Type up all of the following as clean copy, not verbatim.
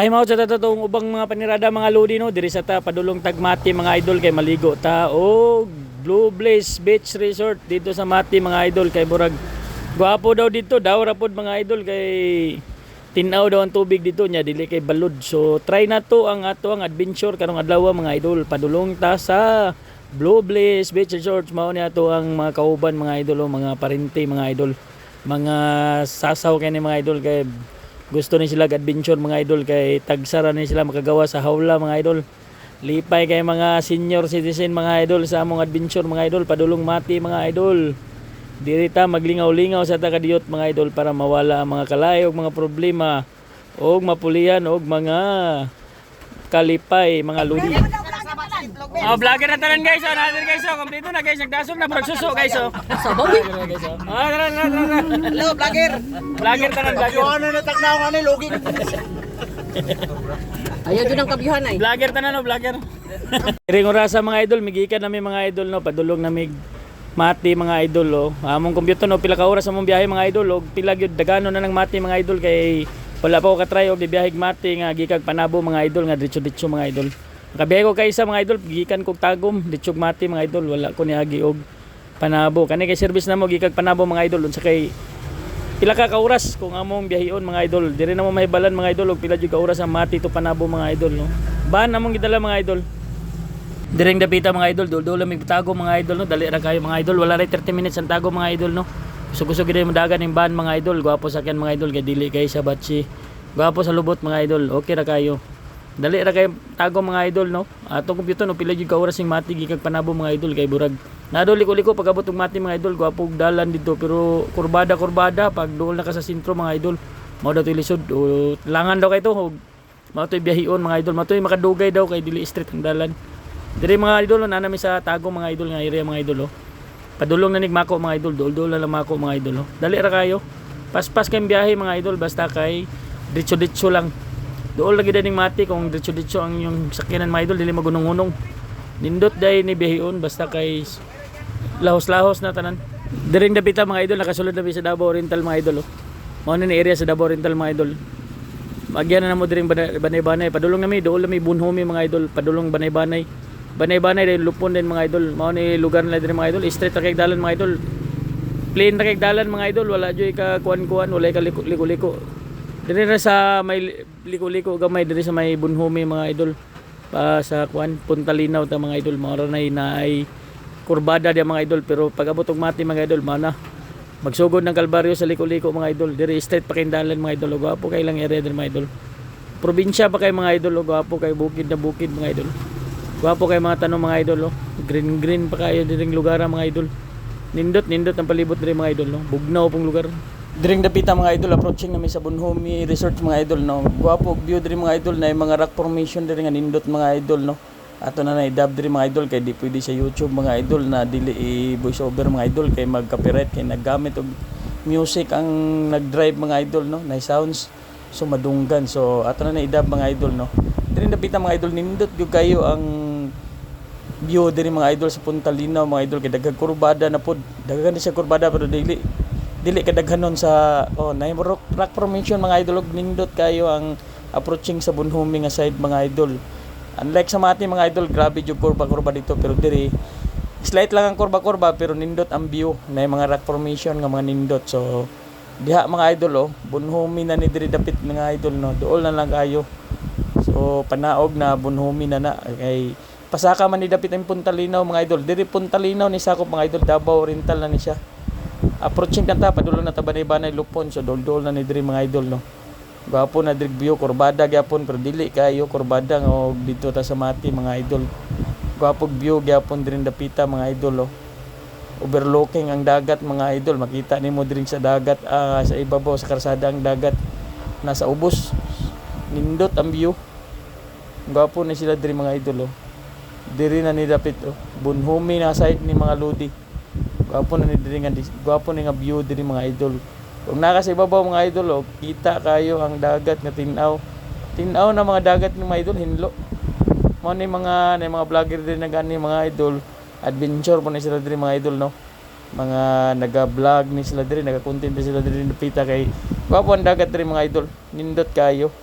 Time out sa tatotong ubang mga panirada mga lodi no diri sa ta padulong Tagmati mga idol kay maligo ta og Blue Blaze Beach Resort dito sa Mati mga idol kay burag gwapo daw dito daw rapod mga idol kay tinaw daw ang tubig dito nya dili kay balud. So try na to ang ato ang adventure karong adlaw mga idol padulong ta sa Blue Blaze Beach Resort mao ni ato ang mga kauban mga idol o mga parente mga idol mga sasaw kay ni mga idol kay gusto ni sila adventure mga idol kay tagsara ni sila makagawa sa hawla mga idol. Lipay kay mga senior citizen mga idol sa among adventure mga idol padulong Mati mga idol. Diri ta maglingaw-lingaw sa takadiyot mga idol para mawala ang mga kalay ug mga problema ug mapulian og mga kalipay mga ludi. Oh, vlogger na tanan guys. Oh, natin guys. Oh, kompleto na guys. Nagdasog na murag suso guys. Oh. Sabog. Ah, tara. Hello, vlogger. Vlogger tanan vlogger. Ano na tagnaw nga ni logi. Ayaw din ang kabyuhan ay. Vlogger tanan no, vlogger. Ring orasa mga idol, migikan nami mga idol no, padulong nami Mati mga idol oh. Among computer no pila ka oras among biyahe mga idol og pila gyud dagano na ng Mati mga idol kay wala pa ko ka-try og biyahig Mati nga gikag Panabo mga idol nga diretso mga idol. Nakabiyahe ko kay isa mga idol gikan kog Tagum diretso Mati mga idol wala ko niagi og Panabo. Kani kay service namo gikag Panabo mga idol unsa kay pila ka oras kung among biyahion mga idol. Diri na mo mahibalan mga idol og pila jud ka oras ang Mati to Panabo mga idol no. Ban among gidala mga idol. Direng dapita mga idol, dul-dul mi tago mga idol no, dali ra kayo mga idol, wala ray 30 minutes ang tago mga idol no. Gusto gid mo dagan ning ban mga idol, gwapo sakyan mga idol kay dili kay sa batsi. Gwapo sa lubot mga idol, okay ra kayo. Dali ra kayo tago mga idol no. Atong kompyuter no pila jud ka oras sing Mati gikag Panabo mga idol kay burag. Nadoliko-liko pagabot og Mati mga idol, gwapo og dalan dito pero kurbada pag duol na ka sa sentro mga idol. Mao daw lisod o langan daw kay to. Mao toy biyahion mga idol, mao toy makadugay daw kay dili straight ang dalan. Diri mga idol na nami sa tago mga idol nga area mga idol oh. Padulong na nigmako mga idol, dul-dul na lang mako mga idol oh. Dali ra kayo. Paspas kay biyahe mga idol basta kay ditso lang. Dool lagi daning Mati kung ditso ang yung sakyanan mga idol dili magunong-unong. Nindot day ni biyaheon basta kay lahos na tanan. Diring dapita mga idol nakasulod na sa Davao Oriental mga idol oh. Mao ni area sa Davao Oriental mga idol. Magyan na mo diring banay-banay padulong nami dool nami Bunhomi mga idol padulong banay-banay dahil lupon din mga idol. Mao ni lugar nila din mga idol, straight ra kay dalan mga idol, plain ra kay dalan mga idol, wala joy ka kuan wala ka liko-liko diri ra sa may liko-liko gamay diri sa may Bunhomi mga idol pa sa kuan Punta Linaw ta mga idol. Mao ra na ay kurbada dia mga idol pero pag abot og Mati mga idol mana magsugod ng Kalbaryo sa liko-liko mga idol, diri straight pa kay dalan mga idol. Gwapo kay lang area din mga idol, probinsya pa kay mga idol, gwapo kay bukid na bukid mga idol. Gwapo kay mga tanong mga idol oh. Green pa kayo diring lugar mga idol. Nindot ang palibot diri mga idol no. Bugnaw pong lugar. Diring dapita mga idol approaching na may sa Bunhomi Resort mga idol no. Gwapo view diri mga idol na mga rock formation diri nga nindot mga idol no. Ato na i-dub diri mga idol kay di pwede sa YouTube mga idol na dili i-voice over mga idol kay mag-copyright kay naggamit og music ang nag-drive mga idol no. Na sounds so madunggan. So ato na i-dub mga idol no. Diring dapita mga idol nindot gyud kayo ang view diri mga idol sa Punta Linaw mga idol kay daghang kurbada na pod. Daghan siya kurbada pero dili kadaghanon sa na rock formation mga idol og nindot kayo ang approaching sa Bunhomi nga side mga idol. Unlike sa Mati mga idol, grabe jud kurba dito pero diri slight lang ang kurba pero nindot ang view na mga rock formation nga mga nindot. So diha mga idol oh, Bunhomi na ni diri dapit mga idol no. Duol na lang kayo. So panaog na Bunhomi na kay pasaka man ni dapit ang Punta Linaw mga idol. Diri Punta Linaw ni sakop mga idol, Davao Oriental na ni siya. Approaching kanta padulong na tabanay-banay lupon so dol na ni diri mga idol no. Gwapo na diri view kurbada gyapon pero dili kayo kurbada nga dito ta sa Mati mga idol. Gwapo view gyapon diri dapita mga idol oh. Overlooking ang dagat mga idol, makita nimo diri sa dagat sa ibabaw sa karsada ang dagat nasa ubos. Nindot ang view. Gwapo na sila diri mga idol oh. Diri na ni dapit oh. Bunhomi na side ni mga lodi. Gwapo na ni diri nga gwapo ni nga view diri mga idol. Kung naka sa ibabaw mga idol oh, kita kayo ang dagat nga tinaw na mga dagat ni mga idol hinlo. Mao ni mga vlogger diri na gani mga idol, adventure po ni sila diri mga idol no. Mga naga-vlog ni sila diri, naga-content sila diri napita kay gwapo ang dagat diri mga idol. Nindot kayo.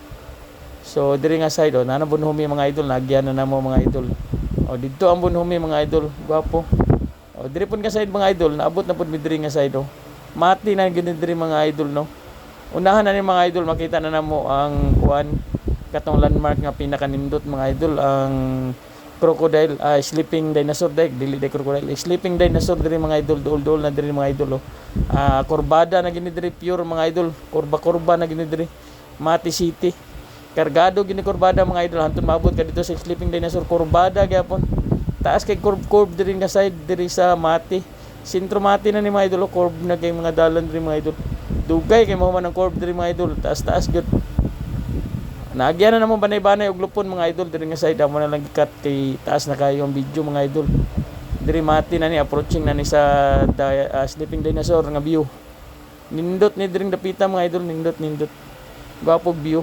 So diri nga side na bunhumi mga idol, nagyan na namo mga idol. Dito ang bunhumi mga idol, gwapo. Diri pun nga side mga idol, naabot na pud mi diri nga side. Mati na gid diri mga idol no. Unahan na ni mga idol, makita na namo ang kuan katong landmark nga pinakanindot mga idol, ang crocodile, sleeping dinosaur dili crocodile, sleeping dinosaur diri mga idol, duol na diri mga idol. Kurbada na gini diri, pure mga idol, kurba na gini diri. Mati City kargado gini kurbada mga idol, hantun maabot ka dito sa sleeping dinosaur, kurbada gyapon. Taas kay curve diri nga side diri sa Mati. Sentro Mati na ni mga idol, curve na kay mga dalan diri mga idol. Dugay kay mao man ang curve diri mga idol, taas gyud. Naagyan na naman banay-banay og lupon mga idol diri nga side, amo na lang gikat kay taas na kayo ang video mga idol. Diri Mati na ni, approaching na ni sa sleeping dinosaur nga view. Nindot ni diring dapita mga idol, nindot. Gwapo view.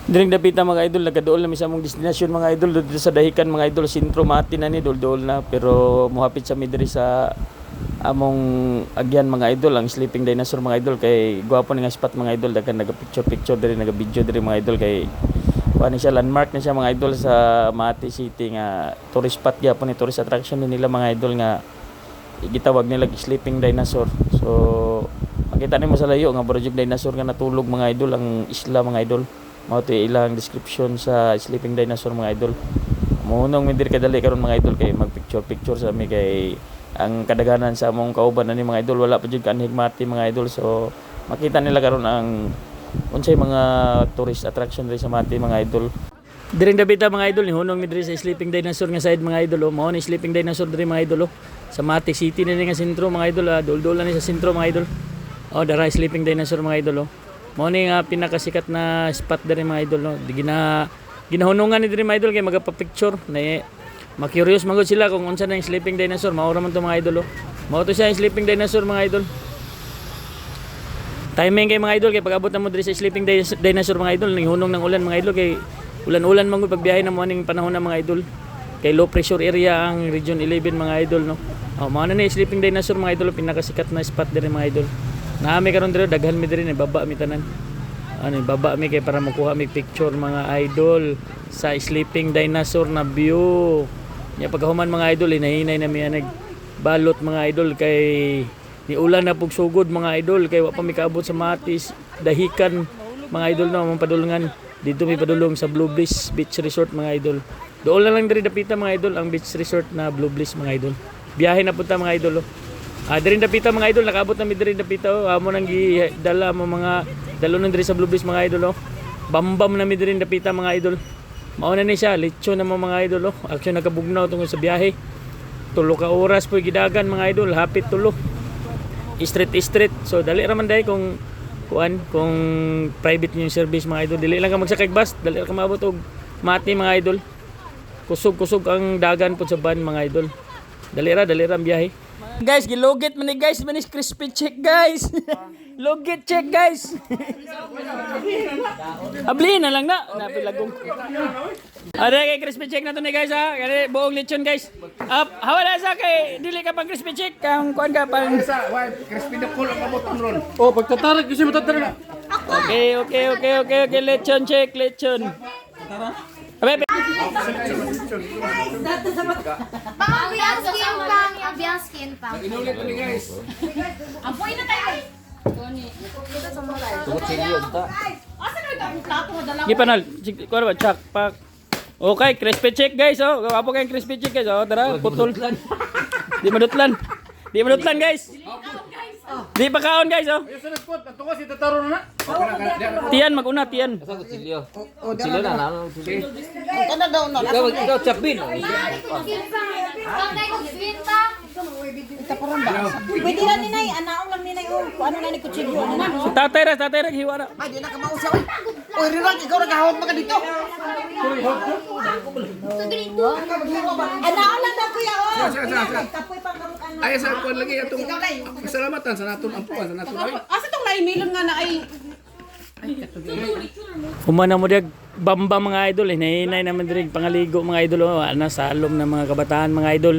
Diring dapita mga idol, nagaduol na mi sa among destination mga idol, dito sa dahikan mga idol, sentro Mati na ni, duol na, pero muhapit sa mi diri sa among agyan mga idol, ang sleeping dinosaur mga idol, kay gwapo ni nga spot mga idol, daghan naga picture diri, naga video diri mga idol, kay kuan siya, landmark na siya mga idol sa Mati City nga tourist spot gyapon ni, tourist attraction din nila mga idol nga gitawag nila sleeping dinosaur. So makita nimo sa layo nga project dinosaur nga natulog mga idol, ang isla mga idol. Mao to ilang description sa sleeping dinosaur mga idol. Mohunong mi diri kadali karon mga idol, kay magpicture sa mi, kay ang kadaghanan sa among kauban ani mga idol wala pa jud kanhig Mati mga idol. So makita nila karon ang unsay mga tourist attraction diri sa Mati mga idol. Diring dapita mga idol, ni hunong mi diri sa sleeping dinosaur nga side mga idol. Mao ni sleeping dinosaur diri mga idol sa Mati City na ni nga sentro mga idol, dol-dol ni sa sentro mga idol. Dara sleeping dinosaur mga idol. Mao ni nga pinakasikat na spot diri mga idol no. Ginahunungan ni diri mga idol kay magapa-picture na ma-curious magud sila kung unsa na yung sleeping dinosaur. Mao ra man to mga idol. Mao to siya yung sleeping dinosaur mga idol. Timing kay mga idol, kay pag-abot na mo diri sa sleeping dinosaur mga idol, hunong ng ulan mga idol, kay ulan-ulan man gud pagbiyahe na mo aning panahon na mga idol. Kay low pressure area ang region 11 mga idol no. Mao na ni sleeping dinosaur mga idol, pinakasikat na spot diri mga idol. Naami karon diri, daghan mi diri, ni baba mi tanan. Baba mi kay para makuha mi picture mga idol sa sleeping dinosaur na view. Nya pagkahuman mga idol, hinahinay na mi balot mga idol, kay ni ulan na pugsugod mga idol, kay wa pa mi kaabot sa Matis dahikan mga idol no, among padulungan. Dito mi padulong sa Blue Bliss Beach Resort mga idol. Dool na lang diri dapita mga idol ang beach resort na Blue Bliss mga idol. Biyahe na punta mga idol. Diri dapita mga idol, nakaabot na mi diri dapita. Amo nang gidala mo mga dalon diri sa Blue Bliss mga idol. Bambam na mi diri dapita mga idol. Mao na ni siya, lechon na mga idol. Actually nagabugnaw tungod sa biyahe. 3 ka oras po gidagan mga idol, hapit 3. Street. So dali ra man dai kung private yung service mga idol. Dili lang ka magsakay bus, dali ra ka maabot og Mati mga idol. Kusog ang dagan po sa van mga idol. Dali ra ang biyahe. Guys, gilugit man ni guys, manis crispy check guys. Lugit check guys. Abli na lang na napilagong. Kay crispy check na to ni guys ha. Kani buong lechon guys. Hawala sa kay dili ka pang crispy check, kang kuan ka pang Sa crispy na kulo ka botong ron. Pagtatarag kasi matatarag. Okay, lechon check, lechon. Abe. Ambiance skin pang. Inulit ni guys. Apoy na tayo. Gipanal, kuan ba chak pak. Okay, crispy check guys. Gawapo kay crispy check guys. Tara, putol. Di madutlan guys. Di pa kaon guys. Ayos na spot, ato ko si Tataro na. Tiyan maguna, tiyan. Silyo na na. Ano daw no? Ikaw chapin. Pwede na ninay, anaong lang ninay o ano na ni kutsilyo. Tatay ra hiwa na. Ay, di na ka mausa oy. Oy, Rinald, ikaw nagahawat mga dito. Anaong lang daw kuya o. Sa. Kapoy pang karot ano. Ay, sa kuan lagi atong pasalamatan sa naton ampuan sa naton ay. Asa tong lain milon nga na ay Humana mo diag bamba mga idol, hinahinay naman diri pangaligo mga idol, ana sa alom ng mga kabataan mga idol.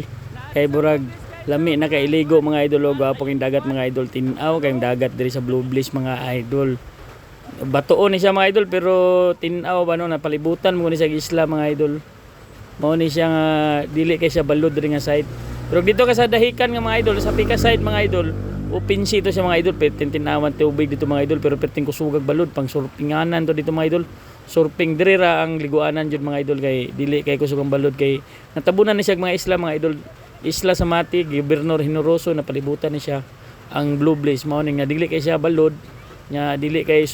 Kay burag lami na kay iligo mga idol, gwapo kay dagat mga idol, tinaw kay dagat diri sa Blue Bliss mga idol. batuon ni siya mga idol pero tinaw ba no napalibutan mo ni sa isla mga idol. Mao ni siya nga dili kay siya balod diri nga side. Pero dito ka sa dahikan nga mga idol, sa pika side mga idol, open sea to siya mga idol, pertin tinawan tubig dito mga idol pero pertin kusugag balod pang surfinganan to dito mga idol. Surfing diri ra ang liguanan jud mga idol kay dili kay kusugang balod kay natabunan ni siya mga isla mga idol. Isla sa Mati, Gobernador Generoso napalibutan ni siya ang Blue Blaze mao ni nga dili kay siya balod nya dili kay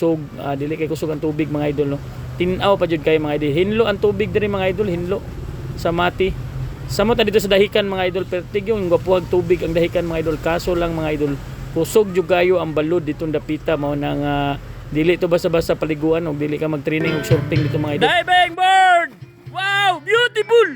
dili kay kusog ang tubig mga idol no. Tinaw pa jud kay mga idol. Hinlo ang tubig diri mga idol, hinlo sa Mati. Samo ta dito sa dahikan mga idol, pertig yung gwapuhag tubig ang dahikan mga idol. Kaso lang mga idol, kusog jud kayo ang balod ditong dapita mao nang dili to basta-basta paliguan og dili ka mag-training og surfing dito mga idol. Diving board! Wow, beautiful!